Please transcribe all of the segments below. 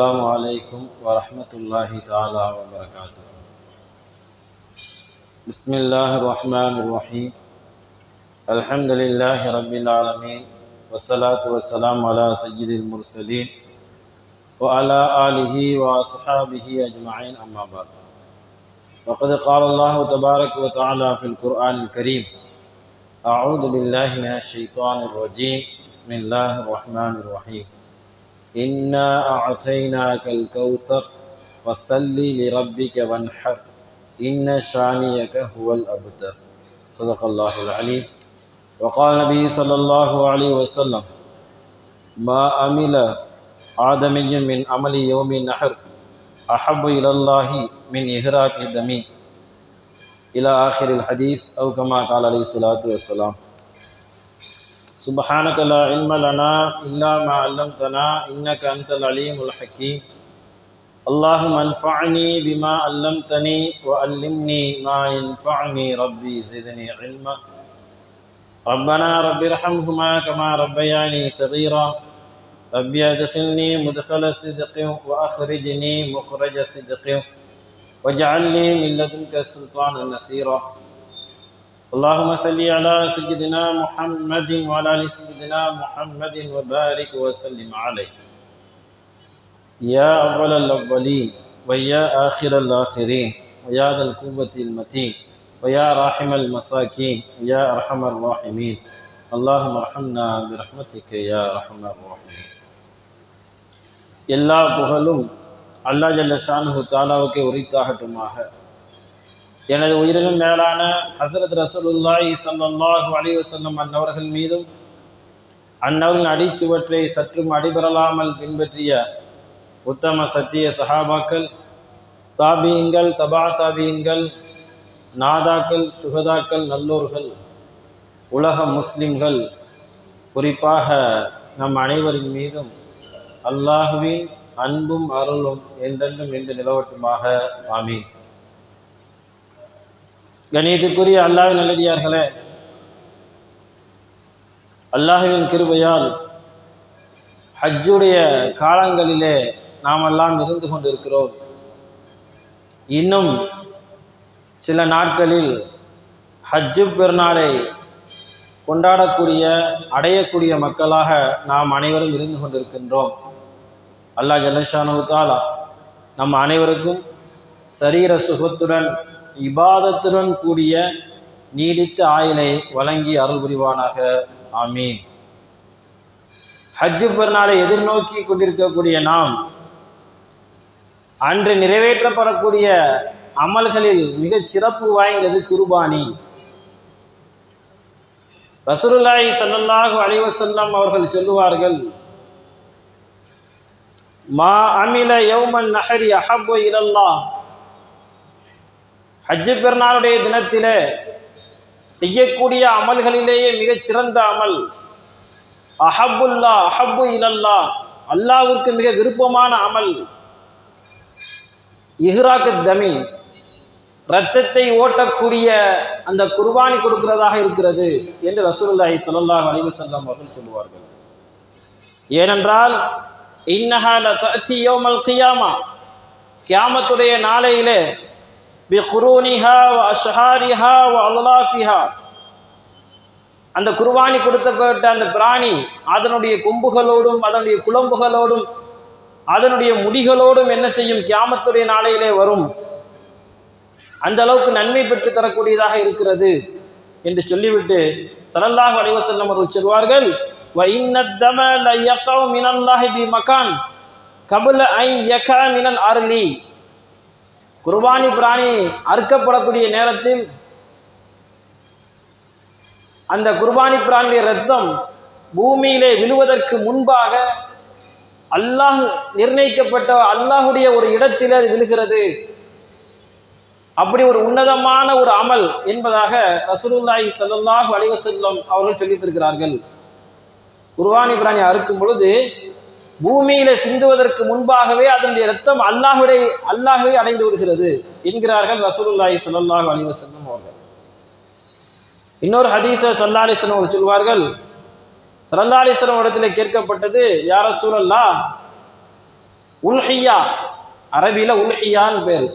السلام عليكم ورحمة الله تعالى وبركاته. بسم الله الرحمن الرحيم. الحمد لله رب العالمين، والصلاة والسلام على سيد المرسلين وعلى آله وأصحابه أجمعين، أما بعد. وقد قال الله تبارك وتعالى في القرآن الكريم: أعوذ بالله من الشيطان الرجيم، بسم الله الرحمن الرحيم. إنا أعطيناك الكوثر فصل لربك وانحر إن شانئك هو الأبتر. صدق الله العليم. وقال النبي صلى الله عليه وسلم: ما عمل آدمي من عمل يوم النحر أحب إلى الله من إهراق الدم إلى آخر الحديث، أو كما قال عليه الصلاة والسلام. سبحانك لا علم لنا إلا ما علمتنا إنك أنت العليم الحكيم. اللهم انفعني بما علمتني وعلمني ما ينفعني، ربي زدني علما. ربنا رب ارحمهما كما ربياني صغيرا. ربي ادخلني مدخل صدق وأخرجني مخرج صدق واجعل لي من لدنك سلطانا نصيرا. اللهم صل على سيدنا محمد وعلى ال سيدنا محمد وبارك وسلم عليه، يا أول الأولين ويا آخر الآخرين ويا ذا القوة المتين ويا راحم المساكين ويا أرحم الراحمين. اللهم ارحمنا برحمتك يا أرحم الراحمين. எல்லா புகழும் அல்லாஹ் ஜல்ல ஷானுஹு தஆலாவுக்கே உரித்தாகட்டுமாக. எனது உயிரினும் மேலான ஹஸரத் ரசூலுல்லாஹி ஸல்லல்லாஹு அலைஹி வஸல்லம் அன்னவர்கள் மீதும் அன்னவர்களின் அடிச்சுவற்றை சற்றும் அடிபெறலாமல் பின்பற்றிய உத்தம சத்திய சஹாபாக்கள், தாபீன்கள், தபா தாபீன்கள், நாதாக்கள், சுகதாக்கள், நல்லோர்கள், உலக முஸ்லிம்கள், குறிப்பாக நம் அனைவரின் மீதும் அல்லாஹுவின் அன்பும் அருளும் என்றென்றும் என்று நிலவட்டுமாக. ஆமீன். கணியத்திற்குரிய அல்லாஹ்வின் நல்லடியார்களே, அல்லாஹ்வின் கிருபையால் ஹஜ்ஜுடைய காலங்களிலே நாமெல்லாம் இருந்து கொண்டிருக்கிறோம். இன்னும் சில நாட்களில் ஹஜ்ஜு பெருநாளை கொண்டாடக்கூடிய அடையக்கூடிய மக்களாக நாம் அனைவரும் இருந்து கொண்டிருக்கின்றோம். அல்லாஹ் ஜல்லஷானஹு தஆலா நம் அனைவருக்கும் சரீர சுகத்துடன் இபாதத்துடன் கூடிய நீடித்த ஆயுளை வழங்கி அருள் புரிவானாக. ஆமீன். ஹஜ்ஜு பெருநாளை எதிர்நோக்கி கொண்டிருக்கக்கூடிய நாம் அன்று நிறைவேற்றப்படக்கூடிய அமல்களில் மிகச் சிறப்பு வாய்ந்தது குர்பானி. ரசூலுல்லாஹி ஸல்லல்லாஹு அலைஹி வஸல்லம் அவர்கள் சொல்லுவார்கள்: மா அமில யௌமன் நஹரி அஹப்பு இலல்லாஹ். ஹஜ்ஜு பெருநாளுடைய தினத்திலே செய்யக்கூடிய அமல்களிலேயே மிகச் சிறந்த அமல் அஹப்புல்லா அஹப்பு இலல்லா, அல்லாஹ்விற்கு மிக விருப்பமான அமல் இஹ்ராக்கு தமி, இரத்தத்தை ஓட்டக்கூடிய அந்த குர்பானி கொடுக்கிறதாக இருக்கிறது என்று ரசூலுல்லாஹி ஸல்லல்லாஹு அலைஹி வஸல்லம் அவர்கள் சொல்லுவார்கள். ஏனென்றால் இன்னஹா லதஅதி யௌமல் கியாமா, கியாமத்துடைய நாளையிலே பிகுரூனிஹா வ அஷ்ஹாரிஹா வ அல்லாஃபிஹா, அந்த குர்பானி கொடுக்கப்பட்ட அந்த பிராணி அதனுடைய கொம்புகளோடும் அதனுடைய குளம்புகளோடும் அதனுடைய முடிகளோடும் என்ன செய்யும்? கியாமத்துடைய நாளையிலே வரும். அந்த அளவுக்கு நன்மை பெற்று தரக்கூடியதாக இருக்கிறது என்று சொல்லிவிட்டு ஸல்லல்லாஹு அலைஹி வஸல்லம் அவர்கள் சொல்வார்கள்: வ இன்னத் தம ல யகவு மினல்லாஹி பி மகான் கப்ல அன் யகா மினல் அர்லி. குர்பானி பிராணி அறுக்கப்படக்கூடிய நேரத்தில் அந்த குர்பானி பிராணியுடைய இரத்தம் பூமியிலே விழுவதற்கு முன்பாக அல்லாஹ் நிர்ணயிக்கப்பட்ட அல்லாஹுடைய ஒரு இடத்தில் அது விழுகிறது. அப்படி ஒரு உன்னதமான ஒரு அமல் என்பதாக ரசூலுல்லாஹி ஸல்லல்லாஹு அலைஹி வஸல்லம் அவர்கள் சொல்லித்திருக்கிறார்கள். குர்பானி பிராணி அறுக்கும் பொழுது பூமியில சிந்துவதற்கு முன்பாகவே அதனுடைய இரத்தம் அல்லாஹ்வை அடைந்து விடுகிறது என்கிறார்கள் ரசூலுல்லாஹி ஸல்லல்லாஹு அலைஹி வஸல்லம் அவர்கள். இன்னொரு ஹதீஸ ஸல்லல்லாஹு அலைஹி வஸல்லம் அவர்கள் சொல்வார்கள், ஸல்லல்லாஹு அலைஹி வஸல்லம் இடத்திலே கேட்கப்பட்டது, யா ரசூலல்லாஹ், உல்ஹியா, அரபியில உல்ஹியான்னு பேர்,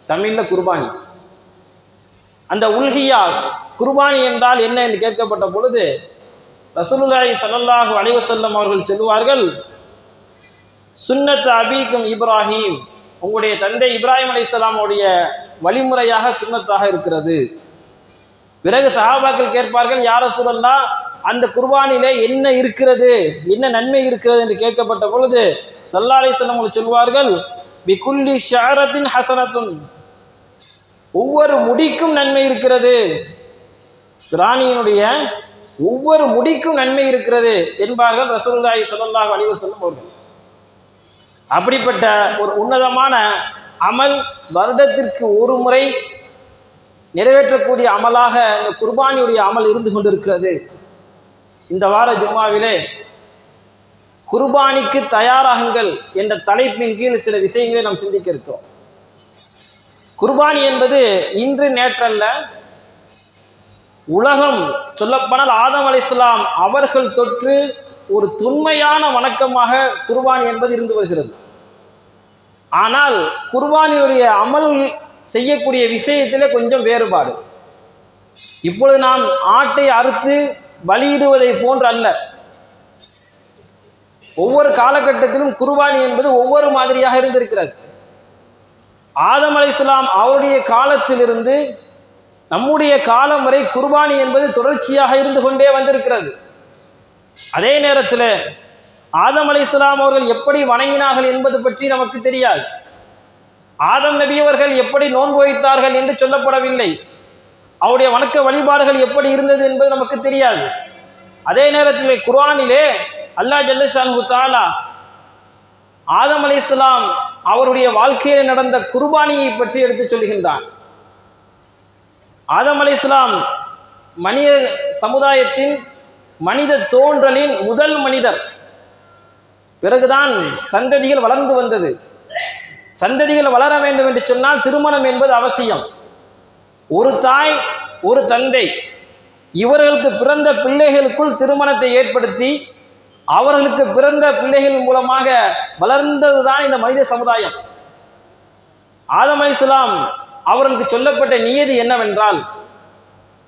தமிழ்ல குர்பானி. அந்த உல்ஹியா குர்பானி என்றால் என்ன என்று கேட்கப்பட்ட பொழுது ரசூலுல்லாஹி ஸல்லல்லாஹு அலைஹி வஸல்லம் அவர்கள் சொல்லுவார்கள், சுன்னத் அபீக்கும் இப்ராஹிம், உங்களுடைய தந்தை இப்ராஹிம் அலைஹிஸ்ஸலாம் உடைய வழிமுறையாக சுன்னத்தாக இருக்கிறது. பிறகு சஹாபாக்கள் கேட்பார்கள், யா ரசூலல்லாஹ், அந்த குர்பானிலே என்ன இருக்கிறது, என்ன நன்மை இருக்கிறது என்று கேட்கப்பட்ட பொழுது ஸல்லல்லாஹு அலைஹி வஸல்லம் அவர்கள் சொல்வார்கள், பிகுல்லி ஷஅரத்தின் ஹஸனத்துன், ஒவ்வொரு முடிக்கும் நன்மை இருக்கிறது, பிராணியினுடைய ஒவ்வொரு முடிக்கும் நன்மை இருக்கிறது என்பார்கள் ரசூலுல்லாஹி ஸல்லல்லாஹு அலைஹி வஸல்லம் அவர்கள். அப்படிப்பட்ட ஒரு உன்னதமான அமல் வருடத்திற்கு ஒரு முறை நிறைவேற்றக்கூடிய அமலாக இந்த குர்பானியுடைய அமல் இருந்து கொண்டிருக்கிறது. இந்த வார ஜும்மாவிலே குர்பானிக்கு தயாராகுங்கள் என்ற தலைப்பின் கீழ் சில விஷயங்களை நாம் சிந்திக்க இருக்கிறோம். குர்பானி என்பது இன்று நேற்றல்ல, உலகம் சொல்லப்போனால் ஆதம் அலைஹிஸ்ஸலாம் அவர்கள் தொற்று ஒரு தொன்மையான வணக்கமாக குர்பானி என்பது இருந்து வருகிறது. ஆனால் குர்பானியுடைய அமல் செய்யக்கூடிய விஷயத்திலே கொஞ்சம் வேறுபாடு. இப்பொழுது நாம் ஆட்டை அறுத்து பலியிடுவதை போன்று அல்ல. ஒவ்வொரு காலகட்டத்திலும் குர்பானி என்பது ஒவ்வொரு மாதிரியாக இருந்திருக்கிறது. ஆதம் அலைஹிஸ்ஸலாம் அவருடைய காலத்திலிருந்து நம்முடைய காலம் வரை குர்பானி என்பது தொடர்ச்சியாக இருந்து கொண்டே வந்திருக்கிறது. அதே நேரத்தில் ஆதம் அலைஹிஸ்ஸலாம் அவர்கள் எப்படி வணங்கினார்கள் என்பது பற்றி நமக்கு தெரியாது. ஆதம் நபி அவர்கள் எப்படி நோன்பு வைத்தார்கள் என்று சொல்லப்படவில்லை. அவருடைய வணக்க வழிபாடுகள் எப்படி இருந்தது என்பது நமக்கு தெரியாது. அதே நேரத்தில் குர்ஆனிலே அல்லாஹ் ஜல்ல ஷானஹு தஆலா ஆதம் அலைஹிஸ்ஸலாம் அவருடைய வாழ்க்கையில் நடந்த குர்பானியை பற்றி எடுத்து சொல்கின்றான். ஆதம் அலைஹிஸ்ஸலாம் மனித சமுதாயத்தின் மனித தோன்றலின் முதல் மனிதர். பிறகுதான் சந்ததிகள் வளர்ந்து வந்தது. சந்ததிகள் வளர வேண்டும் என்று சொன்னால் திருமணம் என்பது அவசியம். ஒரு தாய் ஒரு தந்தை இவர்களுக்கு பிறந்த பிள்ளைகளுக்குள் திருமணத்தை ஏற்படுத்தி அவர்களுக்கு பிறந்த பிள்ளைகள் மூலமாக வளர்ந்ததுதான் இந்த மனித சமுதாயம். ஆதம் அலைஹிஸ்ஸலாம் அவர்களுக்கு சொல்லப்பட்ட நியதி என்னவென்றால்,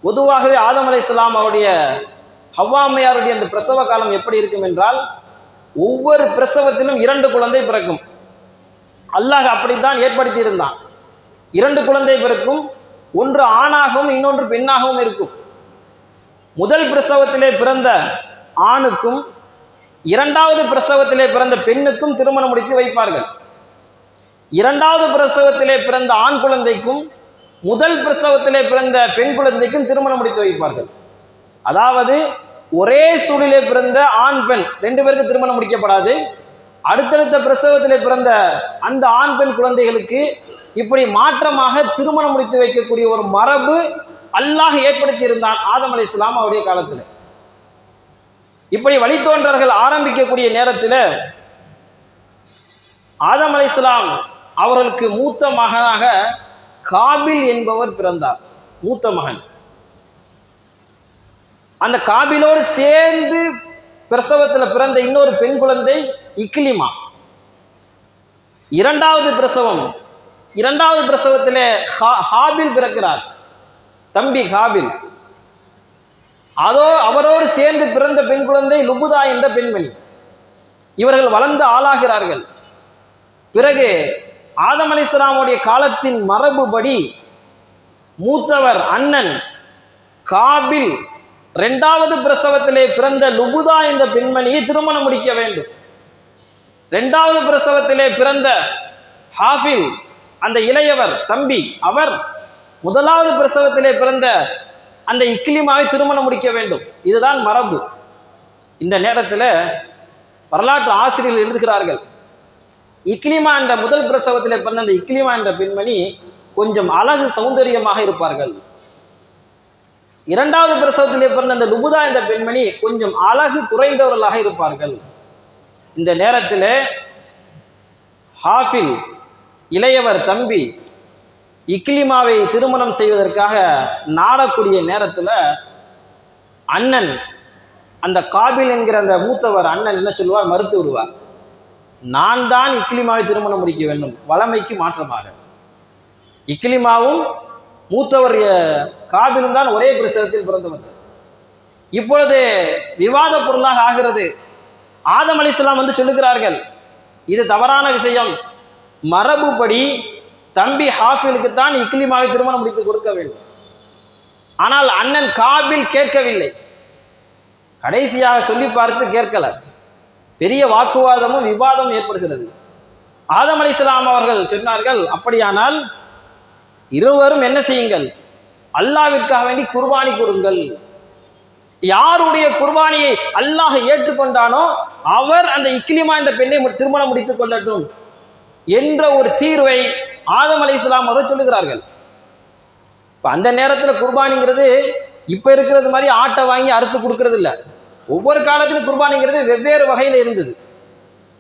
பொதுவாகவே ஆதம் அலைஹிஸ்ஸலாம் அவருடைய ஹவ்வா அம்மையாருடைய அந்த பிரசவ காலம் எப்படி இருக்கும் என்றால், ஒவ்வொரு பிரசவத்திலும் 2 குழந்தை பிறக்கும். அல்லாஹ் அப்படித்தான் ஏற்படுத்தி இருந்தான். 2 குழந்தை பிறக்கும், ஒன்று ஆணாகவும் இன்னொன்று பெண்ணாகவும் இருக்கும். முதல் பிரசவத்திலே பிறந்த ஆணுக்கும் 2வது பிரசவத்திலே பிறந்த பெண்ணுக்கும் திருமணம் முடித்து வைப்பார்கள். 2வது பிரசவத்திலே பிறந்த ஆண் குழந்தைக்கும் முதல் பிரசவத்திலே பிறந்த பெண் குழந்தைக்கும் திருமணம் முடித்து வைப்பார்கள். அதாவது ஒரே சூழலிலே பிறந்த ஆண் பெண் 2 பேருக்கு திருமணம் முடிக்கப்படாது. அடுத்தடுத்த பிரசவத்திலே பிறந்த அந்த ஆண் பெண் குழந்தைகளுக்கு இப்படி மாற்றமாக திருமணம் முடித்து வைக்கக்கூடிய ஒரு மரபு அல்லாஹ் ஏற்படுத்தி இருந்தான் ஆதம் அலைஹிஸ்ஸலாம் அவருடைய காலத்தில். இப்படி வழித்தோன்றர்கள் ஆரம்பிக்கக்கூடிய நேரத்தில் ஆதம் அலைஹிஸ்ஸலாம் அவர்களுக்கு மூத்த மகனாக காபில் என்பவர் பிறந்தார். மூத்த மகன். அந்த காபிலோடு சேர்ந்து பிரசவத்தில் பிறந்த இன்னொரு பெண் குழந்தை இக்லிமா. 2வது பிரசவம், 2வது பிரசவத்திலே ஹாபில் பிறக்கிறார், தம்பி ஹாபில். அவரோடு சேர்ந்து பிறந்த பெண் குழந்தை லுபுதா என்ற பெண்மணி. இவர்கள் வளர்ந்து ஆளாகிறார்கள். பிறகு ஆதம் அலைஹிஸ்ஸலாமுடைய காலத்தின் மரபுபடி மூத்தவர் அண்ணன் காபில் 2வது பிரசவத்திலே பிறந்த லுபுதா என்ற பெண்மணியை திருமணம் முடிக்க வேண்டும். 2வது பிரசவத்திலே பிறந்த ஹாஃபில் அந்த இளையவர் தம்பி, அவர் 1வது பிரசவத்திலே பிறந்த அந்த இக்லிமாவை திருமணம் முடிக்க வேண்டும். இதுதான் மரபு. இந்த நேரத்தில் வரலாற்று ஆசிரியர்கள் எழுதுகிறார்கள், இக்லிமா என்ற முதல் பிரசவத்தில் பிறந்த அந்த இக்லிமா என்ற பெண்மணி கொஞ்சம் அழகு சௌந்தரியமாக இருப்பார்கள். 2வது பிரசவத்திலே பிறந்த அந்த லுபுதா என்ற பெண்மணி கொஞ்சம் அழகு குறைந்தவர்களாக இருப்பார்கள். இந்த நேரத்தில் ஹாஃபில் இளையவர் தம்பி இக்லிமாவை திருமணம் செய்வதற்காக நாடக்கூடிய நேரத்தில் அண்ணன் அந்த காபில் என்கிற அந்த மூத்தவர் அண்ணன் என்ன சொல்லுவார், மறுத்து விடுவார். நான் தான் இக்லிமாவை திருமணம் முடிக்க வேண்டும், வளமைக்கு மாற்றமாக. இக்லிமாவும் மூத்தவர் காபிலும் தான் ஒரே பிரசவத்தில் பிறந்தவர். இப்பொழுது விவாத பொருளாக ஆகிறது. ஆதம் அலைஹிஸ்ஸலாம் வந்து சொல்லுகிறார்கள், இது தவறான விஷயம், மரபுப்படி தம்பி ஹாஃபிலுக்கு தான் இக்லிமாவை திருமணம் முடித்து கொடுக்க வேண்டும். ஆனால் அண்ணன் காபில் கேட்கவில்லை. கடைசியாக சொல்லி பார்த்து கேட்கல. பெரிய வாக்குவாதமும் விவாதமும் ஏற்படுகிறது. ஆதம் அலைஹிஸ்ஸலாம் அவர்கள் சொன்னார்கள், அப்படியானால் இருவரும் என்ன செய்யுங்கள், அல்லாஹ்விற்காக வேண்டி குர்பானி கொடுங்கள். யாருடைய குர்பானியை அல்லாஹ் ஏற்றுக்கொண்டானோ அவர் அந்த இக்லிமா என்ற பெண்ணை திருமணம் முடித்துக் கொள்ளட்டும் என்ற ஒரு தீர்வை ஆதம் அலைஹிஸ்ஸலாம் அவர்கள் சொல்லுகிறார்கள். இப்போ அந்த நேரத்தில் குர்பானிங்கிறது இப்போ இருக்கிறது மாதிரி ஆட்டை வாங்கி அறுத்து கொடுக்கறது இல்லை. ஒவ்வொரு காலத்திலும் குர்பானிங்கிறது வெவ்வேறு வகையில் இருந்தது.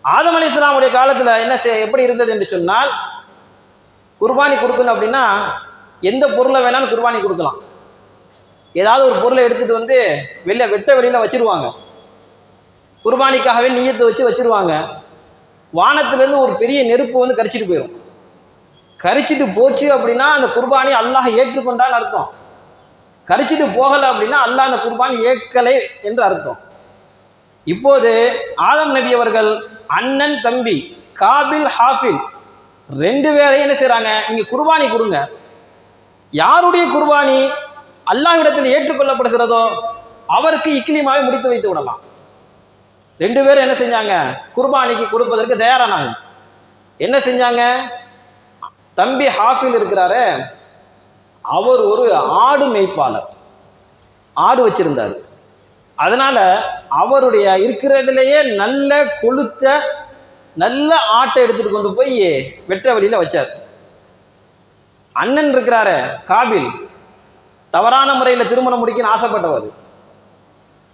ஆதம் அலைஹிஸ்ஸலாமுடைய காலத்தில் எப்படி இருந்தது என்று சொன்னால், குர்பானி கொடுக்கணும் அப்படின்னா எந்த பொருளை வேணாலும் குர்பானி கொடுக்கலாம். ஏதாவது ஒரு பொருளை எடுத்துகிட்டு வந்து வெட்ட வெளியில் வச்சிருவாங்க. குர்பானிக்காகவே நியத்தை வச்சிருவாங்க. வானத்திலேருந்து ஒரு பெரிய நெருப்பு வந்து கரிச்சிட்டு போயிடும். கரிச்சிட்டு போச்சு அப்படின்னா அந்த குர்பானி அல்லாஹ் ஏற்றுக்கொண்டான்னு அர்த்தம். கரிச்சிட்டு போகலை அப்படின்னா அல்லாஹ் அந்த குர்பானி ஏற்கலை என்று அர்த்தம். இப்போது ஆதம் நபி அவர்கள் அண்ணன் தம்பி காபில் ஹாஃபில் ரெண்டு பேரையும் என்ன செய்கிறாங்க, இங்கே குர்பானி கொடுங்க. யாருடைய குர்பானி அல்லாஹ்விடத்தில் ஏற்றுக்கொள்ளப்படுகிறதோ அவருக்கு இக்லிமாவை முடித்து வைத்து விடலாம். ரெண்டு பேரும் என்ன செஞ்சாங்க, குர்பானிக்கு கொடுப்பதற்கு தயாரானாங்க. என்ன செஞ்சாங்க, தம்பி ஹாஃபில் இருக்கிறாரு, அவர் ஒரு ஆடு மேய்ப்பாளர், ஆடு வச்சிருந்தார். அதனால அவருடைய இருக்கிறதுலேயே நல்ல கொளுத்த நல்ல ஆட்டை எடுத்துட்டு கொண்டு போய் வெட்ட வழியில் வச்சார். அண்ணன் இருக்கிறாரு காபில், தவறான முறையில் திருமணம் முடிக்கணும்னு ஆசைப்பட்டவர்.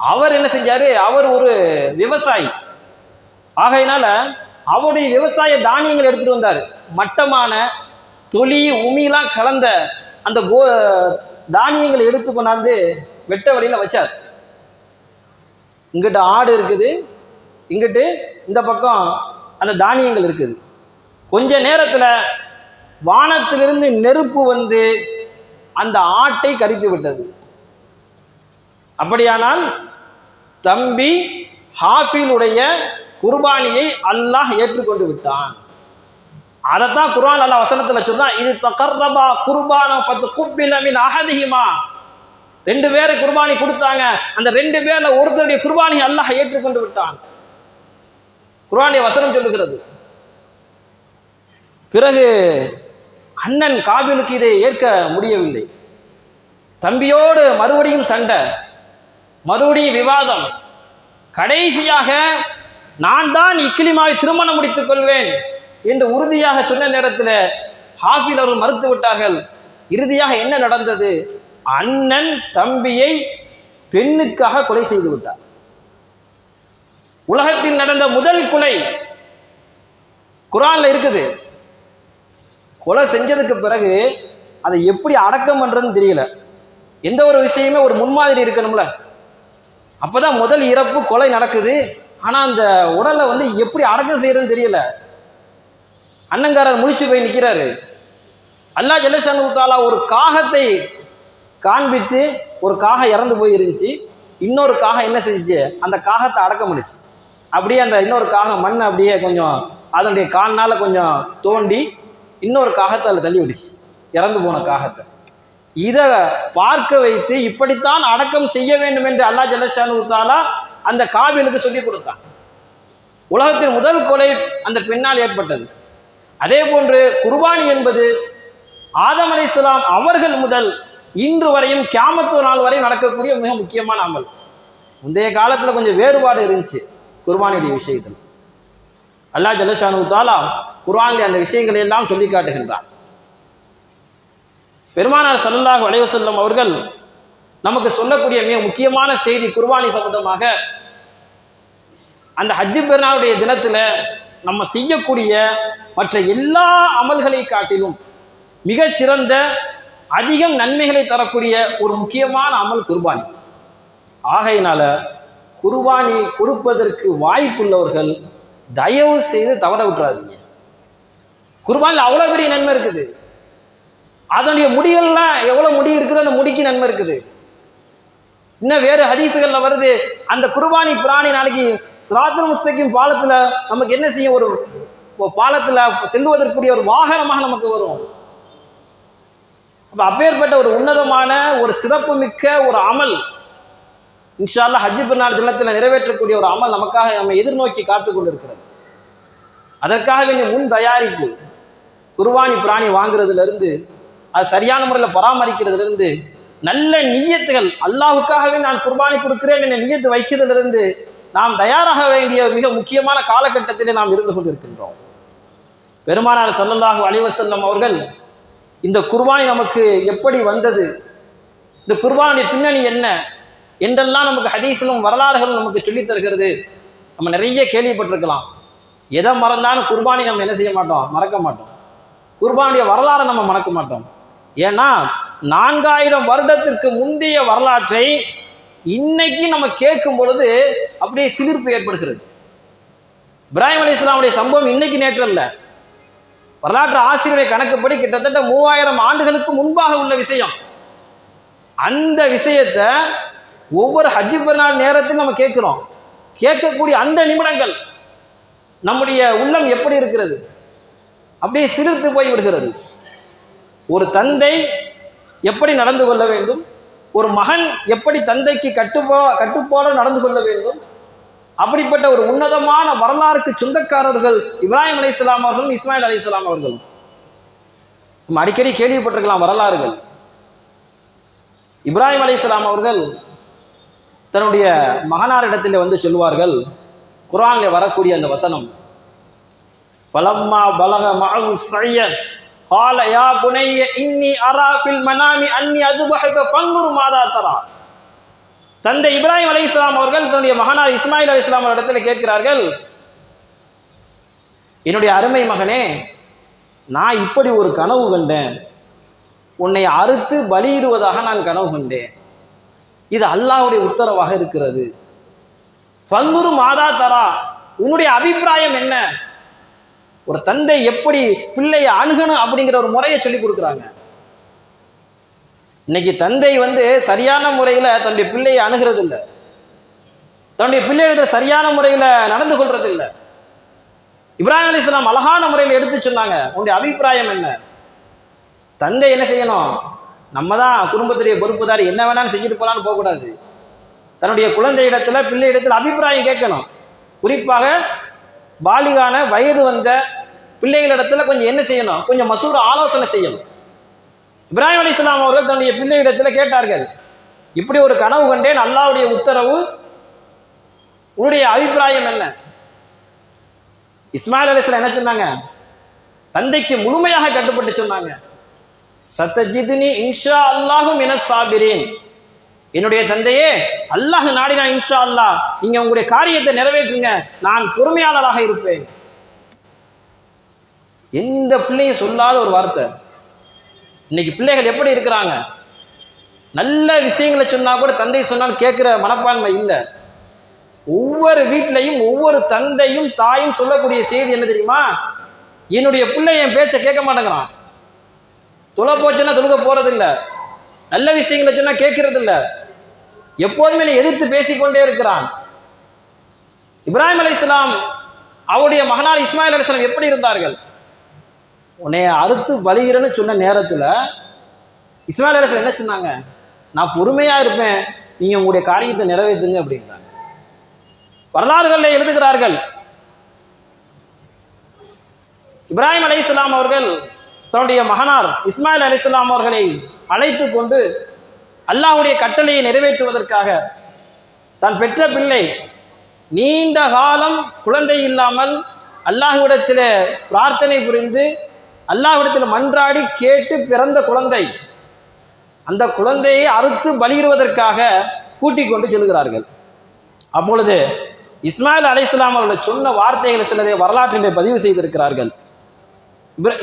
அவர் என்ன செஞ்சாரு, அவர் ஒரு விவசாயி. ஆகையினால அவருடைய விவசாய தானியங்கள் எடுத்துட்டு வந்தார். மட்டமான தொலி உமிலாம் கலந்த அந்த தானியங்களை எடுத்து கொண்டாந்து வெட்ட வழியில் வச்சார். இங்கிட்ட ஆடு இருக்குது, இங்கிட்டு இந்த பக்கம் அந்த தானியங்கள் இருக்குது. கொஞ்ச நேரத்தில் வானத்திலிருந்து நெருப்பு வந்து அந்த ஆட்டை கரித்து விட்டது. அப்படியானால் தம்பி ஹாஃபிலுடைய குர்பானியை அல்லாஹ் ஏற்றுக்கொண்டு விட்டான். அதைத்தான் குர்ஆன் அல்லாஹ் வசனத்தில் சொன்னா, இது தகர்ரபா குர்பான ஃபதுகுபில மின் அஹதிஹிமா. ரெண்டு பேரை குர்பானி கொடுத்தாங்க, அந்த ரெண்டு பேர்ல ஒருத்தருடைய குர்பானி அல்லாஹ் ஏற்றுக்கொண்டு விட்டான். குர்ஆனுடைய வசனம் சொல்லுகிறது. பிறகு அண்ணன் காபிலுக்கு இதை ஏற்க முடியவில்லை. தம்பியோடு மறுபடியும் சண்டை, மறுபடியும் விவாதம். கடைசியாக நான் தான் இக்லிமாவை திருமணம் முடித்துக் கொள்வேன் என்று உறுதியாக சொன்ன நேரத்தில் ஹாஃபில் அவர்கள் மறுத்து விட்டார்கள். இறுதியாக என்ன நடந்தது, அண்ணன் தம்பியை பெண்ணுக்காக கொலை செய்து விட்டார். உலகத்தில் நடந்த முதல் கொலை குர்ஆன்ல இருக்குது. கொலை செஞ்சதுக்கு பிறகு அதை எப்படி அடக்கம் பண்றதுன்னு தெரியல. எந்த ஒரு விஷயமே ஒரு முன்மாதிரி இருக்கணும்ல. அப்பதான் முதல் இறப்பு கொலை நடக்குது. ஆனா அந்த உடலை வந்து எப்படி அடக்கம் செய்யறதுன்னு தெரியல. அண்ணங்காரர் முழிச்சு போய் நிற்கிறாரு. அல்லாஹ் ஜல்லஷானு தஆலா ஒரு காகத்தை காண்பித்து, ஒரு காகம் இறந்து போய் இருந்துச்சு, இன்னொரு காகம் என்ன செஞ்சுச்சு, அந்த காகத்தை அடக்கம் பண்ணிச்சு. அப்படியே அந்த இன்னொரு காகம் மண் அப்படியே கொஞ்சம் அதனுடைய கால்னால கொஞ்சம் தோண்டி இன்னொரு காகத்தை அதில் தள்ளி விடுச்சு, இறந்து போன காகத்தை. இதை பார்க்க வைத்து இப்படித்தான் அடக்கம் செய்ய வேண்டும் என்று அல்லாஹ் ஜல்லஷானு தஆலா அந்த காபிலுக்கு சொல்லி கொடுத்தான். உலகத்தின் முதல் கொலை அந்த பெண்ணால் ஏற்பட்டது. அதே போன்று குர்பானி என்பது ஆதம் அலைஹிஸ்ஸலாம் அவர்கள் முதல் இன்று வரையும் கியாமத்து நாள் வரை நடக்கக்கூடிய மிக முக்கியமான அமல். முந்தைய காலத்தில் கொஞ்சம் வேறுபாடு இருந்துச்சு குர்பானியுடைய விஷயத்தில். அல்லாஹ் ஜல்லஷானு தஆலா குர்ஆனில் அந்த விஷயங்களை எல்லாம் சொல்லி காட்டுகின்றான். பெருமானார் ஸல்லல்லாஹு அலைஹி வஸல்லம் அவர்கள் நமக்கு சொல்லக்கூடிய மிக முக்கியமான செய்தி குர்பானி சம்பந்தமாக, அந்த ஹஜ்ஜு பெருநாளுடைய தினத்தில் நம்ம செய்யக்கூடிய மற்ற எல்லா அமல்களை காட்டிலும் மிகச்சிறந்த அதிகம் நன்மைகளை தரக்கூடிய ஒரு முக்கியமான அமல் குர்பானி. ஆகையினால குர்பானி கொடுப்பதற்கு வாய்ப்புள்ளவர்கள் தயவு செய்து தவற விட்டுறாதீங்க. குர்பானில் அவ்வளோ பெரிய நன்மை இருக்குது. அதனுடைய முடிகள்லாம் எவ்வளோ முடி இருக்குது, அந்த முடிக்கு நன்மை இருக்குது. இன்னும் வேறு ஹதீசுகள்ல வருது, அந்த குர்பானி பிராணி நாளைக்கு சிராத்துல் முஸ்தகீம் பாலத்தில் நமக்கு என்ன செய்யும், ஒரு பாலத்தில் செல்வதற்குரிய ஒரு வாகனமாக நமக்கு வரும். அப்பேற்பட்ட ஒரு உன்னதமான ஒரு சிறப்பு மிக்க ஒரு அமல் இன்ஷா அல்லாஹ் ஹஜ் பெருநாள் தினத்தில் நிறைவேற்றக்கூடிய ஒரு அமல் நமக்காக நம்ம எதிர்நோக்கி காத்து கொண்டிருக்கிறது. அதற்காக வேண்டிய முன் தயாரிப்பு, குர்பானி பிராணி வாங்குறதுல இருந்து அது சரியான முறையில் பராமரிக்கிறதுல இருந்து நல்ல நிய்யத்துகள், அல்லாஹுக்காகவே நான் குர்பானி கொடுக்கிறேன் என்ற நிய்யத்து வைக்கிறதிலிருந்து நாம் தயாராக வேண்டிய மிக முக்கியமான காலகட்டத்திலே நாம் இருந்து கொண்டிருக்கின்றோம். பெருமானார் ஸல்லல்லாஹு அலைஹி வஸல்லம் அவர்கள் இந்த குர்பானி நமக்கு எப்படி வந்தது, இந்த குர்பானுடைய பின்னணி என்ன என்றெல்லாம் நமக்கு ஹதீஸிலும் வரலாறுகளும் நமக்கு சொல்லித் தருகிறது. நம்ம நிறைய கேள்விப்பட்டிருக்கலாம். எதை மறந்தாலும் குர்பானி நம்ம என்ன செய்ய மாட்டோம், மறக்க மாட்டோம். குர்பானுடைய வரலாறை நம்ம மறக்க மாட்டோம். ஏன்னா 4000 வருடத்திற்கு முந்தைய வரலாற்றை இன்னைக்கு நம்ம கேட்கும் பொழுது அப்படியே சிலிர்ப்பு ஏற்படுகிறது. இப்ராஹிம் அலைஹிஸ்ஸலாமுடைய சம்பவம் இன்னைக்கு நேற்று அல்ல, வரலாற்று ஆசிரியருடைய கணக்குப்படி கிட்டத்தட்ட 3000 ஆண்டுகளுக்கு முன்பாக உள்ள விஷயம். அந்த விஷயத்தை ஒவ்வொரு ஹஜ் பெருநாள் நேரத்தில் நம்ம கேட்கிறோம். கேட்கக்கூடிய அந்த நிமிடங்கள் நம்முடைய உள்ளம் எப்படி இருக்கிறது, அப்படியே சிலிர்த்து போய் விடுகிறது. ஒரு தந்தை எப்படி நடந்து கொள்ள வேண்டும், ஒரு மகன் எப்படி தந்தைக்கு கட்டுப்பாடு நடந்து கொள்ள வேண்டும், அப்படிப்பட்ட ஒரு உன்னதமான வரலாறுக்கு சொந்தக்காரர்கள் இப்ராஹிம் அலைஹிஸ்ஸலாம் அவர்களும் இஸ்மாயில் அலைஹிஸ்ஸலாம் அவர்களும். நம்ம அடிக்கடி கேள்விப்பட்டிருக்கலாம் வரலாறுகள். இப்ராஹிம் அலைஹிஸ்ஸலாம் அவர்கள் தன்னுடைய மகனாரிடத்தில் வந்து சொல்வார்கள், குர்ஆனிலே வரக்கூடிய அந்த வசனம், ஃபலம்மா பலக மஅஹு ஸய்ய قال يا بني إني أرى في المنام أني أذبحك فانظر ماذا ترى. தந்தை இப்ராஹிம் அலைஹிஸ்ஸலாம் அவர்கள் தன்னுடைய மகனார் இஸ்மாயில் அலைஹிஸ்ஸலாம் இடத்தில் கேட்கிறார்கள், என்னுடைய அருமை மகனே, நான் இப்படி ஒரு கனவு கண்டேன், உன்னை அறுத்து பலியிடுவதாக நான் கனவு கண்டேன். இது அல்லாஹ்வுடைய உத்தரவாக இருக்கிறது. ஃபன்னுரு மாதா தரா, உன்னுடைய அபிப்பிராயம் என்ன? ஒரு தந்தை எப்படி பிள்ளையை அணுகணும் அப்படிங்கிற ஒரு முறையை சொல்லி கொடுக்குறாங்க. இன்னைக்கு தந்தை வந்து சரியான முறையில் தன்னுடைய பிள்ளையை அணுகிறது இல்லை, தன்னுடைய பிள்ளைகளை சரியான முறையில் நடந்து கொள்றது இல்லை. இப்ராஹிம் அலைஹிஸ்ஸலாம் அழகான முறையில் எடுத்து சொன்னாங்க, உன்னுடைய அபிப்பிராயம் என்ன? தந்தை என்ன செய்யணும், நம்ம தான் குடும்பத்துடைய பொறுப்புதாரி, என்ன வேணாலும் செஞ்சுட்டு போகலான்னு போகக்கூடாது. தன்னுடைய குழந்தை இடத்துல பிள்ளை இடத்துல அபிப்பிராயம் கேட்கணும். குறிப்பாக பாலிகான வயது வந்த பிள்ளைகளிடத்துல கொஞ்சம் என்ன செய்யணும், கொஞ்சம் மசூர ஆலோசனை செய்யணும். இப்ராஹிம் அலைஹிஸ்ஸலாம் அவர்கள் தன்னுடைய பிள்ளை இடத்துல கேட்டார்கள், இப்படி ஒரு கனவு கண்டேன், அல்லாஹ்வுடைய உத்தரவு, உன்னுடைய அபிப்பிராயம் என்ன? இஸ்மாயில் அலைஹிஸ்ஸலாம் என்ன சொன்னாங்க, தந்தைக்கு முழுமையாக கட்டுப்பட்டு சொன்னாங்க, சத்தஜிதுனி இன்ஷா அல்லாஹு மினஸ் சாபிரீன். என்னுடைய தந்தையே, அல்லாஹ் நாடினா இன்ஷா அல்லாஹ் நீங்க உங்களுடைய காரியத்தை நிறைவேற்றுங்க, நான் பொறுமையாளராக இருப்பேன். எந்த பிள்ளையும் சொல்லாத ஒரு வார்த்தை. இன்னைக்கு பிள்ளைகள் எப்படி இருக்கிறாங்க, நல்ல விஷயங்களை சொன்னா கூட தந்தை சொன்னால் கேட்கிற மனப்பான்மை இல்லை. ஒவ்வொரு வீட்டிலையும் ஒவ்வொரு தந்தையும் தாயும் சொல்லக்கூடிய செய்தி என்ன தெரியுமா, என்னுடைய பிள்ளை என் பேச்சை கேட்க மாட்டேங்கிறான், தொலை போச்சுன்னா தொழுக போறதில்லை, நல்ல விஷயங்களை சொன்னா கேட்கறது இல்லை, எப்போதுமே எதிர்த்து பேசிக்கொண்டே இருக்கிறான். இப்ராஹிம் அலைஹிஸ்ஸலாம் அவருடைய மகனார் இஸ்மாயில் அலைஹிஸ்ஸலாம் எப்படி இருந்தார்கள், உன்னைய அறுத்து பலிகிறேன்னு சொன்ன நேரத்தில் இஸ்மாயில் அலைஹிஸ்ஸலாம் என்ன சொன்னாங்க, நான் பொறுமையா இருப்பேன், நீங்க உங்களுடைய காரியத்தை நிறைவேற்றுங்க அப்படின்றாங்க. வரலாறுகளில் எழுதுகிறார்கள், இப்ராஹிம் அலைஹிஸ்ஸலாம் அவர்கள் தன்னுடைய மகனார் இஸ்மாயில் அலைஹிஸ்ஸலாம் அவர்களை அழைத்து கொண்டு அல்லாஹ்வுடைய கட்டளையை நிறைவேற்றுவதற்காக, தான் பெற்ற பிள்ளை நீண்ட காலம் குழந்தை இல்லாமல் அல்லாஹ்விடத்தில் பிரார்த்தனை புரிந்து அல்லாஹ்விடத்தில் மன்றாடி கேட்டு பிறந்த குழந்தை, அந்த குழந்தையை அறுத்து பலியிடுவதற்காக கூட்டிக் கொண்டு செல்கிறார்கள். அப்பொழுது இஸ்மாயில் அலைஹிஸ்ஸலாம் அவர்கள் சொன்ன வார்த்தைகள் சிலதை வரலாற்றிலே பதிவு செய்திருக்கிறார்கள்.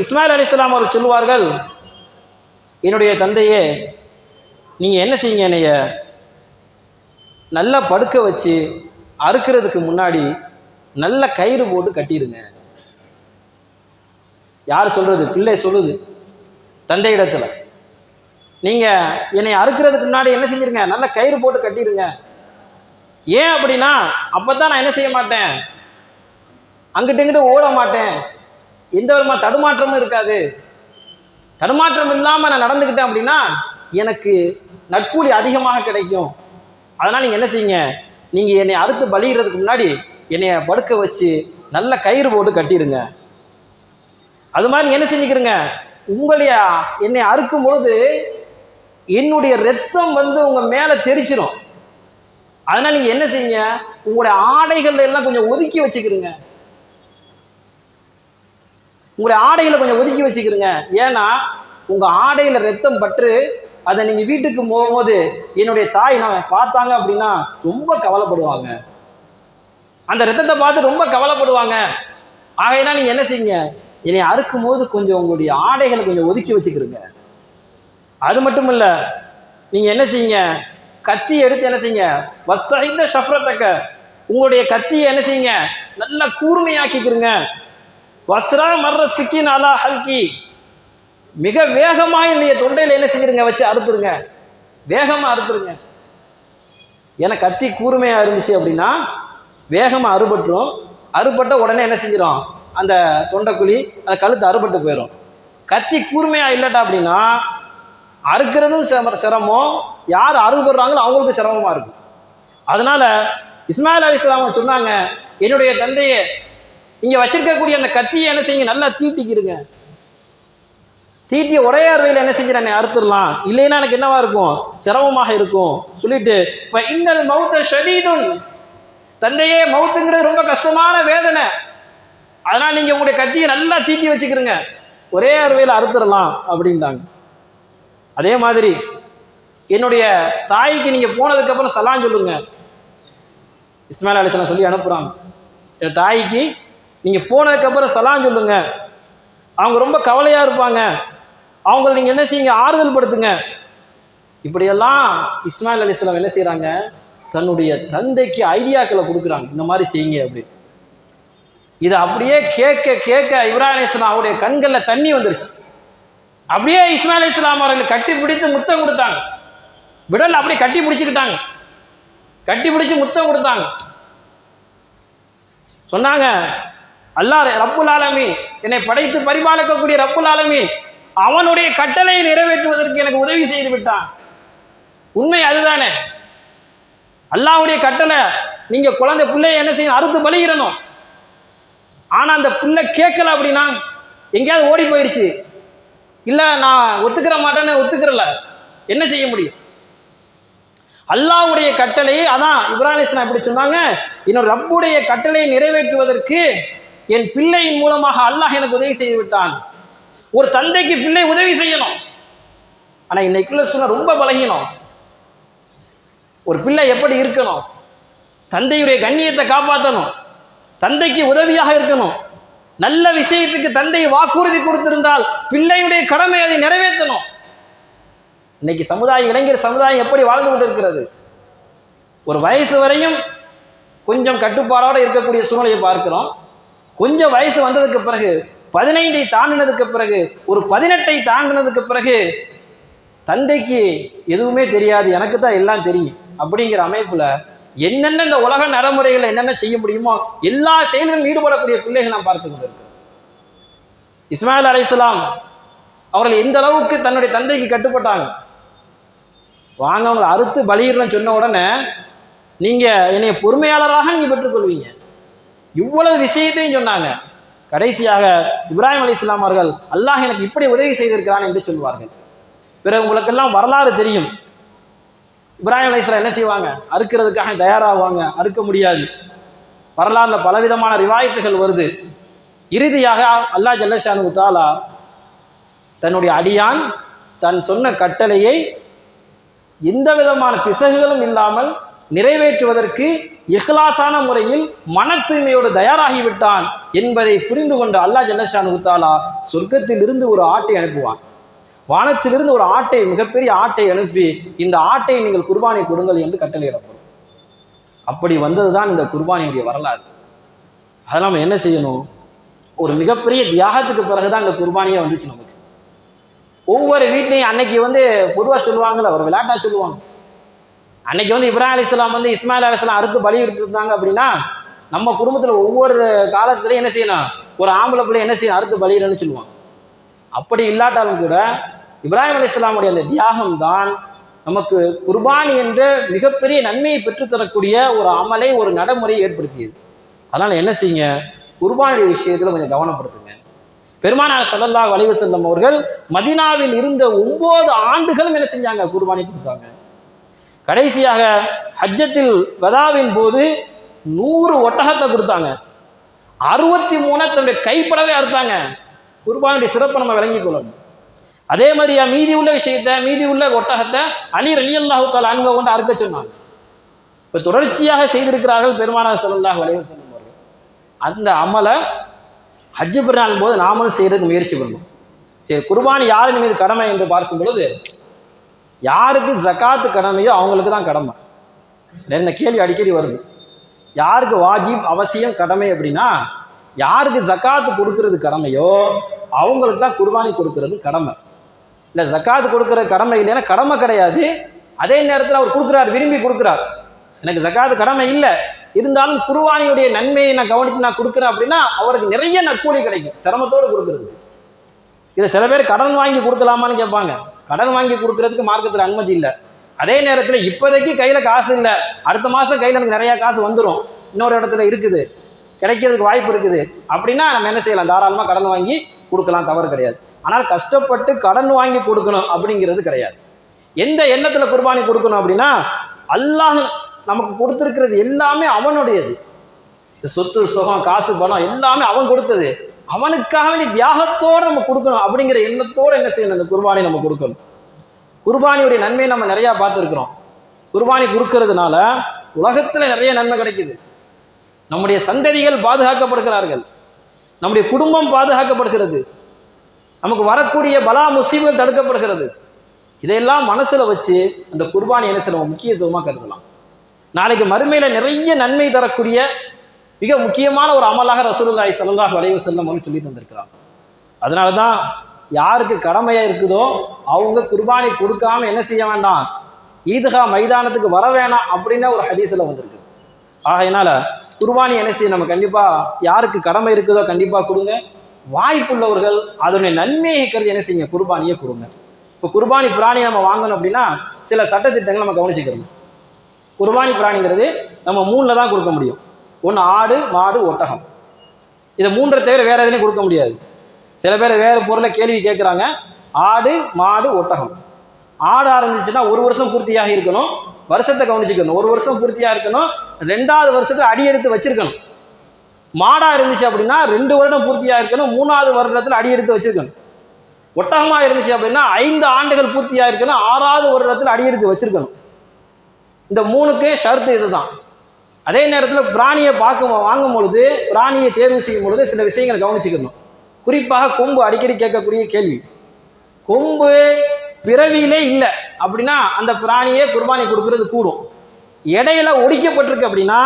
இஸ்மாயில் அலைஹிஸ்ஸலாம் அவர்கள் சொல்லுவார்கள், என்னுடைய தந்தையே, நீங்கள் என்ன செய்யுங்க, என்னைய நல்லா படுக்க வச்சு அறுக்கிறதுக்கு முன்னாடி நல்ல கயிறு போட்டு கட்டிடுங்க. யார் சொல்றது? பிள்ளை சொல்லுது தந்தை இடத்துல. நீங்க என்னை அறுக்கிறதுக்கு முன்னாடி என்ன செஞ்சிருங்க, நல்ல கயிறு போட்டு கட்டிடுங்க. ஏன் அப்படின்னா அப்பதான் நான் என்ன செய்ய மாட்டேன், அங்கிட்டு இங்கிட்டு ஓட மாட்டேன், எந்த விதமான தடுமாற்றமும் இருக்காது. தடுமாற்றம் இல்லாம நான் நடந்துக்கிட்டேன் அப்படின்னா எனக்கு நட்கூலி அதிகமாக கிடைக்கும். அதனால நீங்க என்ன செய்யுங்க, நீங்க என்னை அறுத்து பலியிடுறதுக்கு முன்னாடி என்னைய படுக்க வச்சு நல்ல கயிறு போட்டு கட்டிடுங்க. அது மாதிரி நீங்க என்ன செஞ்சுக்கிறீங்க, உங்களுடைய என்னை அறுக்கும் பொழுது என்னுடைய ரத்தம் உங்க மேல தெரிச்சிடும். அதனால நீங்க என்ன செய்யுங்க, உங்களுடைய ஆடைகள் எல்லாம் கொஞ்சம் ஒதுக்கி வச்சுக்கிறீங்க. உங்களுடைய ஆடைகளை கொஞ்சம் ஒதுக்கி வச்சுக்கிறீங்க. ஏன்னா உங்க ஆடையில ரத்தம் பற்று அதை நீங்க வீட்டுக்கு போகும்போது என்னுடைய தாய் நான் பார்த்தாங்க அப்படின்னா ரொம்ப கவலைப்படுவாங்க. அந்த ரத்தத்தை பார்த்து ரொம்ப கவலைப்படுவாங்க. ஆகையினா நீங்க என்ன செய்யுங்க, என்னை அறுக்கும் போது கொஞ்சம் உங்களுடைய ஆடைகளை கொஞ்சம் ஒதுக்கி வச்சுக்கிறீங்க. அது மட்டும் இல்ல, நீங்க என்ன செய்யுங்க, கத்தி எடுத்து என்ன செய்யுங்க, வஸ்தஹித ஷஃப்ரத்தக்க, உங்களுடைய கத்தியை என்ன செய்யுங்க, நல்லா கூர்மையாக்கிக்கிறீங்க. வஸ்ரா மர்ற சிக்கின் அலா ஹல்கி, மிக வேகமாக என்னுடைய தொண்டையில் என்ன செஞ்சிருங்க, வச்சு அறுத்துருங்க, வேகமா அறுத்துருங்க. ஏன்னா கத்தி கூர்மையா இருந்துச்சு அப்படின்னா வேகமா அறுபட்டுரும். அறுபட்ட உடனே என்ன செஞ்சிடும், அந்த தொண்டைக்குழி அந்த கழுத்து அறுபட்டு போயிடும். கத்தி கூர்மையா இல்லட்டா அப்படின்னா அறுக்கிறதும் சிரமம், யார் அறுபடுறாங்களோ அவங்களுக்கு சிரமமா இருக்கும். அதனால இஸ்மாயில் அலைஹிஸ்ஸலாம் சொன்னாங்க, என்னுடைய தந்தையை இங்க வச்சிருக்கக்கூடிய அந்த கத்தியை என்ன செய்யுங்க, நல்லா தீட்டிக்கிடுங்க. தீட்டிய ஒரே அறுவையில் என்ன செஞ்சு என்னை அறுத்துடலாம், இல்லைன்னா எனக்கு என்னவா இருக்கும், சிரமமாக இருக்கும் சொல்லிட்டு ஃபஇன்னல் மௌத ஷதீதுன், தந்தையே மௌத்துங்கிறது ரொம்ப கஷ்டமான வேதனை, அதனால நீங்க உங்களுடைய கத்தியை நல்லா தீட்டி வச்சுக்கிறீங்க, ஒரே அறுவையில் அறுத்துடலாம் அப்படின்ட்டாங்க. அதே மாதிரி என்னுடைய தாய்க்கு நீங்க போனதுக்கு அப்புறம் சலாம் சொல்லுங்க. இஸ்மாயில் அலைஹிஸ்ஸலாம் சொல்லி அனுப்புறாங்க, என் தாய்க்கு நீங்க போனதுக்கு அப்புறம் சலாம் சொல்லுங்க, அவங்க ரொம்ப கவலையா இருப்பாங்க, அவங்களை நீங்க என்ன செய்யுங்க, ஆறுதல் படுத்துங்க. இப்படியெல்லாம் இஸ்மாயில் அலைஹிஸ்ஸலாம் என்ன செய்யறாங்க, தன்னுடைய தந்தைக்கு ஐடியாக்களை கொடுக்குறாங்க, இந்த மாதிரி செய்யுங்க அப்படி. இதை அப்படியே கேட்க கேட்க இப்ராஹிம் அலைஹிஸ்ஸலாம் அவருடைய கண்களில் தண்ணி வந்துருச்சு. அப்படியே இஸ்மாயில் அலைஹிஸ்ஸலாம் அவர்கள் கட்டி பிடித்து முத்தம் கொடுத்தாங்க. விடல் அப்படியே கட்டி பிடிச்சுக்கிட்டாங்க, கட்டி பிடிச்சு முத்தம் கொடுத்தாங்க. சொன்னாங்க, அல்லாஹ் ரப்புல் ஆலமீன், என்னை படைத்து பரிபாலிக்கக்கூடிய ரப்புல் ஆலமீன் அவனுடைய கட்டளையை நிறைவேற்றுவதற்கு எனக்கு உதவி செய்து விட்டான். உண்மை அதுதானே, அல்லாஹ்வுடைய கட்டளை, நீங்க குழந்தை பிள்ளைய என்ன செய்யணும், அறுத்து பலியிடணும். ஆனா அந்த பிள்ளை கேட்கல அப்படின்னா எங்கேயாவது ஓடி போயிருச்சு, இல்ல நான் ஒத்துக்கிற மாட்டேன்னு ஒத்துக்கிறல, என்ன செய்ய முடியும்? அல்லாஹ்வுடைய கட்டளை அதான். இப்ராஹிம் அலைஹிஸ்ஸலாம் எப்படி சொன்னாங்க, என்னோட ரப்புடைய கட்டளையை நிறைவேற்றுவதற்கு என் பிள்ளையின் மூலமாக அல்லாஹ் எனக்கு உதவி செய்து விட்டான். ஒரு தந்தைக்கு பிள்ளை உதவி செய்யணும். ஆனா இன்னைக்குள்ள சூழ்நிலை ரொம்ப பலகீனம். ஒரு பிள்ளை எப்படி இருக்கணும், தந்தையுடைய கண்ணியத்தை காப்பாற்றணும், தந்தைக்கு உதவியாக இருக்கணும். நல்ல விஷயத்துக்கு தந்தை வாக்குறுதி கொடுத்திருந்தால் பிள்ளையுடைய கடமை அதை நிறைவேற்றணும். இன்னைக்கு சமுதாயம், இளைஞர் சமுதாயம் எப்படி வாழ்ந்து கொண்டு இருக்கிறது, ஒரு வயசு வரையும் கொஞ்சம் கட்டுப்பாடோடு இருக்கக்கூடிய சூழ்நிலையை பார்க்கிறோம். கொஞ்சம் வயசு வந்ததுக்கு பிறகு, 15 தாண்டினதுக்கு பிறகு, ஒரு 18 தாண்டினதுக்கு பிறகு தந்தைக்கு எதுவுமே தெரியாது, எனக்கு தான் எல்லாம் தெரியும் அப்படிங்கிற அமைப்புல என்னென்ன இந்த உலக நடைமுறைகளை என்னென்ன செய்ய முடியுமோ எல்லா செயல்களும் ஈடுபடக்கூடிய பிள்ளைகள் நாம் பார்த்து கொண்டிருக்கிறோம். இஸ்மாயில் அலைஹிஸ்ஸலாம் அவர்கள் எந்த அளவுக்கு தன்னுடைய தந்தைக்கு கட்டுப்பட்டாங்க. வாங்க அவங்களை அறுத்து பலியிடணும்னு சொன்ன உடனே நீங்க என்னை பொறுமையாளராக நீங்க பெற்றுக்கொள்வீங்க, இவ்வளவு விஷயத்தையும் சொன்னாங்க. கடைசியாக இப்ராஹிம் அலைஹிஸ்ஸலாம் அவர்கள், அல்லாஹ் எனக்கு இப்படி உதவி செய்திருக்கிறான் என்று சொல்வார்கள். பிறகு உங்களுக்கெல்லாம் வரலாறு தெரியும். இப்ராஹிம் அலைஹிஸ்ஸலாம் என்ன செய்வாங்க, அறுக்கிறதுக்காக தயாராகுவாங்க, அறுக்க முடியாது. வரலாறுல பலவிதமான ரிவாயத்துகள் வருது. இறுதியாக அல்லாஹ் ஜல்லஷானு தஆலா தன்னுடைய அடியான் தன் சொன்ன கட்டளையை எந்த விதமான பிசகுகளும் இல்லாமல் நிறைவேற்றுவதற்கு இஹ்லாஸான முறையில் மன தூய்மையோடு தயாராகிவிட்டான் என்பதை புரிந்து கொண்டு அல்லாஹ் ஜல்லஷானு தஆலா சொர்க்கத்திலிருந்து ஒரு ஆட்டை அனுப்புவான். வானத்திலிருந்து ஒரு ஆட்டை, மிகப்பெரிய ஆட்டை அனுப்பி, இந்த ஆட்டை நீங்கள் குர்பானை கொடுங்கள் என்று கட்டளையிடப்படும். அப்படி வந்ததுதான் இந்த குர்பானியுடைய வரலாறு. அதெல்லாம் நம்ம என்ன செய்யணும்? ஒரு மிகப்பெரிய தியாகத்துக்கு பிறகுதான் இந்த குர்பானியே வந்துச்சு நமக்கு. ஒவ்வொரு வீட்லையும் அன்னைக்கு பொதுவாக சொல்லுவாங்கல்ல, ஒரு விளையாட்டா சொல்லுவாங்க, அன்னைக்கு இப்ராஹிம் அலைஹிஸ்ஸலாம் இஸ்மாயில் அலைஹிஸ்ஸலாம் அறுத்து பலி எடுத்துருந்தாங்க அப்படின்னா, நம்ம குடும்பத்தில் ஒவ்வொரு காலத்துலையும் என்ன செய்யணும்? ஒரு ஆம்பளை பிள்ளை என்ன செய்யணும்? அறுத்து பலியிடணும்னு சொல்லுவாங்க. அப்படி இல்லாட்டாலும் கூட இப்ராஹிம் அலைஹிஸ்ஸலாமுடைய அந்த தியாகம் தான் நமக்கு குர்பானி என்ற மிகப்பெரிய நன்மையை பெற்றுத்தரக்கூடிய ஒரு அமலை, ஒரு நடைமுறையை ஏற்படுத்தியது. அதனால் என்ன செய்யுங்க? குர்பானுடைய விஷயத்தில் கொஞ்சம் கவனப்படுத்துங்க. பெருமானார் ஸல்லல்லாஹு அலைஹி வஸல்லம் அவர்கள் மதீனாவில் இருந்த 9 ஆண்டுகளும் என்ன செஞ்சாங்க? குர்பானி கொடுத்தாங்க. கடைசியாக ஹஜ்ஜத்தில் வதாவின் போது 100 ஒட்டகத்தை கொடுத்தாங்க. 63 தன்னுடைய கைப்படவே அறுத்தாங்க. குர்பானுடைய சிறப்பை நம்ம விளங்கிக் கொள்ளணும். அதே மாதிரியா மீதி உள்ள விஷயத்தை, மீதி உள்ள ஒட்டகத்தை அலி ரலியல்லாஹு தஆலா அன்ஹு கொண்டு அறுக்க சொன்னாங்க. இப்போ தொடர்ச்சியாக செய்திருக்கிறார்கள் பெருமானார் ஸல்லல்லாஹு அலைஹி வஸல்லம் அவர்கள். அந்த அமலை ஹஜ்ஜு பெருநாள் போது நாமளும் செய்யறதுக்கு முயற்சி பண்ணணும். சரி, குர்பானி யாரின் மீது கடமை என்று பார்க்கும் பொழுது, யாருக்கு ஜக்காத்து கடமையோ அவங்களுக்கு தான் கடமை. இந்த கேள்வி அடிக்கடி வருது, யாருக்கு வாஜிப் அவசியம் கடமை அப்படின்னா, யாருக்கு ஜக்காத்து கொடுக்கறது கடமையோ அவங்களுக்கு தான் குர்பானி கொடுக்கறது கடமை. இல்லை ஜக்காத்து கொடுக்கறது கடமை இல்லைன்னா கடமை கிடையாது. அதே நேரத்தில் அவர் கொடுக்குறார், விரும்பி கொடுக்குறார், எனக்கு ஜக்காத்து கடமை இல்லை, இருந்தாலும் குர்பானியுடைய நன்மையை நான் கவனித்து நான் கொடுக்குறேன் அப்படின்னா அவருக்கு நிறைய நற்கூலி கிடைக்கும் சிரமத்தோடு கொடுக்கறது. இதை சில பேர் கடன் வாங்கி கொடுக்கலாமான்னு கேட்பாங்க. கடன் வாங்கி கொடுக்கறதுக்கு மார்க்கத்தில் அனுமதி இல்லை. அதே நேரத்தில் இப்போதைக்கு கையில் காசு இல்லை, அடுத்த மாதம் கையில் எனக்கு நிறையா காசு வந்துடும், இன்னொரு இடத்துல இருக்குது, கிடைக்கிறதுக்கு வாய்ப்பு இருக்குது அப்படின்னா நம்ம என்ன செய்யலாம்? தாராளமாக கடன் வாங்கி கொடுக்கலாம், தவறு கிடையாது. ஆனால் கஷ்டப்பட்டு கடன் வாங்கி கொடுக்கணும் அப்படிங்கிறது கிடையாது. எந்த எண்ணத்தில் குர்பானி கொடுக்கணும் அப்படின்னா, அல்லாஹ் நமக்கு கொடுத்துருக்கிறது எல்லாமே அவனுடையது. இந்த சொத்து சுகம் காசு பணம் எல்லாமே அவன் கொடுத்தது, அவனுக்காக வேண்டிய தியாகத்தோடு நம்ம கொடுக்கணும் அப்படிங்கிற எண்ணத்தோடு என்ன செய்யணும்? இந்த குர்பானி நம்ம கொடுக்கணும். குர்பானியுடைய நன்மையை நம்ம நிறையா பார்த்துருக்குறோம். குர்பானி கொடுக்கறதுனால உலகத்தில் நிறைய நன்மை கிடைக்குது. நம்முடைய சந்ததிகள் பாதுகாக்கப்படுகிறார்கள், நம்முடைய குடும்பம் பாதுகாக்கப்படுகிறது, நமக்கு வரக்கூடிய பலா முசீபத் தடுக்கப்படுகிறது. இதையெல்லாம் மனசில் வச்சு அந்த குர்பானி என்ன செய்யணும்? முக்கியத்துவமாக கருதலாம். நாளைக்கு மறுமையில் நிறைய நன்மை தரக்கூடிய மிக முக்கியமான ஒரு அமலாக ரசூலுல்லாஹி ஸல்லல்லாஹு அலைஹி வஸல்லம் அவர்கள் சொல்லி தந்திருக்கிறாங்க. அதனால தான் யாருக்கு கடமையாக இருக்குதோ அவங்க குர்பானி கொடுக்காம என்ன செய்ய வேண்டாம்? ஈத்கா மைதானத்துக்கு வர வேணாம் அப்படின்னு ஒரு ஹதீஸில் வந்திருக்கு. ஆகையினால குர்பானி என்ன செய்ய நம்ம கண்டிப்பாக யாருக்கு கடமை இருக்குதோ கண்டிப்பாக கொடுங்க. வாய்ப்புள்ளவர்கள் அதனுடைய நன்மையை கருதி என்ன செய்யுங்க? குர்பானியை கொடுங்க. இப்போ குர்பானி பிராணி நம்ம வாங்கணும் அப்படின்னா சில சட்டத்திட்டங்கள் நம்ம கவனிச்சுக்கிறோம். குர்பானி பிராணிங்கிறது நம்ம 3ல் தான் கொடுக்க முடியும். ஒன்று ஆடு, மாடு, ஒட்டகம். இதை 3 தவிர வேறு எதுலையும் கொடுக்க முடியாது. சில பேர் வேறு பொருளை கேள்வி கேட்குறாங்க. ஆடு, மாடு, ஒட்டகம். ஆடு ஆரம்பிச்சுன்னா 1 வருஷம் பூர்த்தியாக இருக்கணும், வருஷத்தை கவனிச்சுக்கணும். 1 வருஷம் பூர்த்தியாக இருக்கணும், 2வது வருஷத்தில் அடி எடுத்து வச்சிருக்கணும். மாடாக இருந்துச்சு அப்படின்னா 2 வருடம் பூர்த்தியாக இருக்கணும், 3வது வருடத்தில் அடி எடுத்து வச்சிருக்கணும். ஒட்டகமாக இருந்துச்சு அப்படின்னா 5 ஆண்டுகள் பூர்த்தியாக இருக்கணும், 6வது வருடத்தில் அடி எடுத்து வச்சிருக்கணும். இந்த 3க்கு ஷர்த்து இதுதான். அதே நேரத்தில் பிராணியை வாங்கும் பொழுது, பிராணியை தேர்வு செய்யும் பொழுது சில விஷயங்களை கவனிச்சுக்கணும். குறிப்பாக கொம்பு அடிக்கடி கேட்கக்கூடிய கேள்வி. கொம்பு பிறவியிலே இல்லை அப்படின்னா அந்த பிராணியை குர்பானி கொடுக்கறது கூடும். இடையில ஒடிக்கப்பட்டிருக்கு அப்படின்னா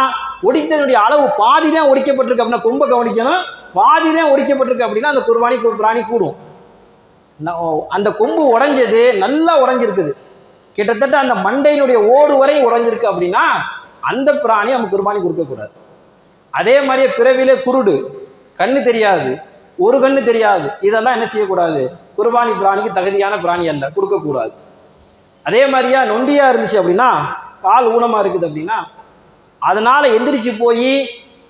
ஒடித்தனுடைய அளவு பாதி தான் ஒடிக்கப்பட்டிருக்கு அப்படின்னா கொம்பை கவனிக்கணும். பாதி தான் ஒடிக்கப்பட்டிருக்கு அப்படின்னா அந்த குர்பானி பிராணி கூடும். அந்த கொம்பு உடைஞ்சது நல்லா உடைஞ்சிருக்குது, கிட்டத்தட்ட அந்த மண்டையினுடைய ஓடு வரை உடைஞ்சிருக்கு அப்படின்னா அந்த பிராணி நம்ம குர்பானி கொடுக்கக்கூடாது. அதே மாதிரியே பிறவிலே குருடு, கண்ணு தெரியாது, ஒரு கண்ணு தெரியாது, இதெல்லாம் என்ன செய்யக்கூடாது? குர்பானி பிராணிக்கு தகுதியான பிராணி அல்ல, கொடுக்கக்கூடாது. அதே மாதிரியா நொண்டியாக இருந்துச்சு அப்படின்னா, கால் ஊனமாக இருக்குது அப்படின்னா, அதனால் எந்திரிச்சு போய்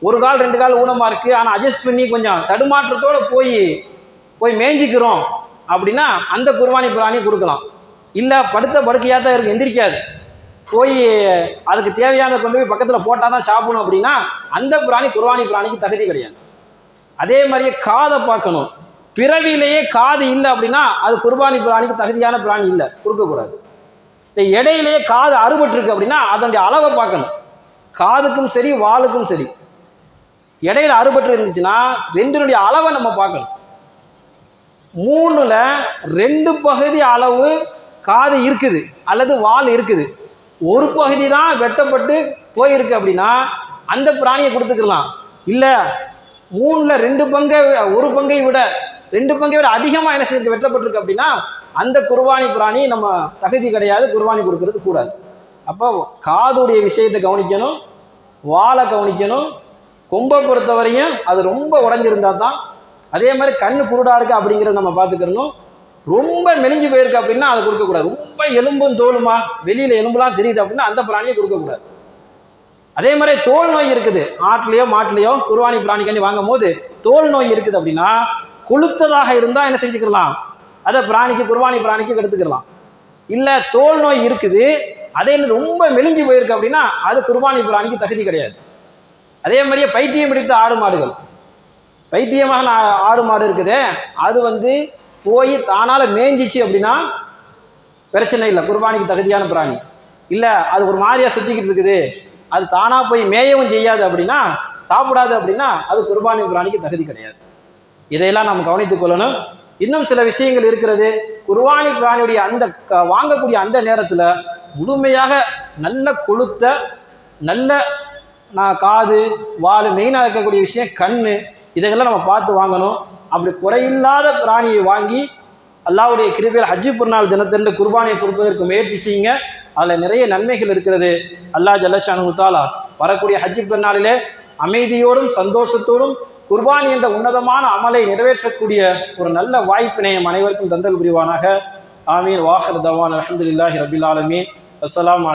1 கால் 2 கால் ஊனமாக இருக்குது ஆனால் அட்ஜஸ்ட் பண்ணி கொஞ்சம் தடுமாற்றத்தோடு போய் மேய்ஞ்சிக்கிறோம் அப்படின்னா அந்த குர்பானி பிராணி கொடுக்கலாம். இல்லை படுத்த படுக்கையாக தான் இருக்குது, எந்திரிக்காது, போய் அதுக்கு தேவையானதை கொண்டு போய் பக்கத்தில் போட்டால் தான் சாப்பிடணும் அப்படின்னா அந்த பிராணி குர்பானி பிராணிக்கு தகுதி கிடையாது. அதே மாதிரியே காதை பார்க்கணும். பிறவிலேயே காது இல்லை அப்படின்னா அது குர்பானி பிராணிக்கு தகுதியான பிராணி இல்லை, கொடுக்கக்கூடாது. இடையிலேயே காது அறுபட்டுருக்கு அப்படின்னா அதனுடைய அளவை பார்க்கணும். காதுக்கும் சரி வாளுக்கும் சரி இடையில அறுபட்டு இருந்துச்சுன்னா 2னுடைய அளவை நம்ம பார்க்கணும். 3ல் 2 பகுதி அளவு காது இருக்குது அல்லது வால் இருக்குது, ஒரு பகுதி தான் வெட்டப்பட்டு போயிருக்கு அப்படின்னா அந்த பிராணியை கொடுத்துக்கலாம். இல்லை மூணுல ஒரு பங்கை விட 2 பங்கை விட அதிகமா என்ன செய்ய வெட்டப்பட்டிருக்கு அப்படின்னா அந்த குர்பானி பிராணி நம்ம தகுதி கிடையாது, குர்பானி கொடுக்கறது கூடாது. அப்போ காதுடைய விஷயத்தை கவனிக்கணும், வாழை கவனிக்கணும், கொம்பை பொறுத்தவரையும் அது ரொம்ப உடஞ்சிருந்தா தான். அதே மாதிரி கண்ணு குருடா இருக்கு அப்படிங்கிறத நம்ம பார்த்துக்கிறணும். ரொம்ப மெலிஞ்சு போயிருக்கு அப்படின்னா அதை கொடுக்கக்கூடாது. ரொம்ப எலும்பும் தோலுமா வெளியில எலும்புலாம் தெரியுது அப்படின்னா அந்த பிராணியை கொடுக்கக்கூடாது. அதே மாதிரி தோல் நோய் இருக்குது, ஆட்டுலையோ மாட்டுலையோ குர்பானி பிராணிக்காண்டி வாங்கும் போது தோல் நோய் இருக்குது அப்படின்னா கொளுத்ததாக இருந்தால் என்ன செஞ்சுக்கலாம், அதை குர்பானி பிராணிக்கு எடுத்துக்கலாம். இல்லை தோல் நோய் இருக்குது, அதே ரொம்ப மெலிஞ்சு போயிருக்கு அப்படின்னா அது குர்பானி பிராணிக்கு தகுதி கிடையாது. அதே மாதிரியே பைத்தியம் பிடித்த ஆடு மாடுகள், பைத்தியமாக ஆடு மாடு இருக்குதே, அது போய் தானால மேய்ஞ்சிச்சு அப்படின்னா பிரச்சனை இல்லை, குர்பானிக்கு தகுதியான பிராணி. இல்லை அது ஒரு மாதிரியா சுற்றிக்கிட்டு இருக்குது, அது தானா போய் மேயவும் செய்யாது அப்படின்னா, சாப்பிடாது அப்படின்னா அது குர்பானி பிராணிக்கு தகுதி கிடையாது. இதையெல்லாம் நாம் கவனித்துக் கொள்ளணும். இன்னும் சில விஷயங்கள் இருக்கிறது. குர்பானி பிராணியுடைய அந்த வாங்கக்கூடிய அந்த நேரத்தில் முழுமையாக நல்ல கொளுத்த நல்ல காது வால் மெயினாக இருக்கக்கூடிய விஷயம் கண்ணு, இதையெல்லாம் நம்ம பார்த்து வாங்கணும். அப்படி குறையில்லாத பிராணியை வாங்கி அல்லாஹ்வுடைய கிருபையில் ஹஜ்ஜு பெருநாள் தினத்தன்று குர்பானியை கொடுப்பதற்கு முயற்சி செய்யுங்க. அதில் நிறைய நன்மைகள் இருக்கிறது. அல்லாஹ் ஜல்லஷானு தஆலா வரக்கூடிய ஹஜ்ஜு பெருநாளிலே அமைதியோடும் சந்தோஷத்தோடும் குர்பானி என்ற உன்னதமான அமலை நிறைவேற்றக்கூடிய ஒரு நல்ல வாய்ப்பினை அனைவருக்கும் தந்தல் புரிவானாக. ஆமீன். வாஹிர் தவான் அல்ஹம்துலில்லாஹி ரபில் ஆலமீன். அஸ்ஸலாமு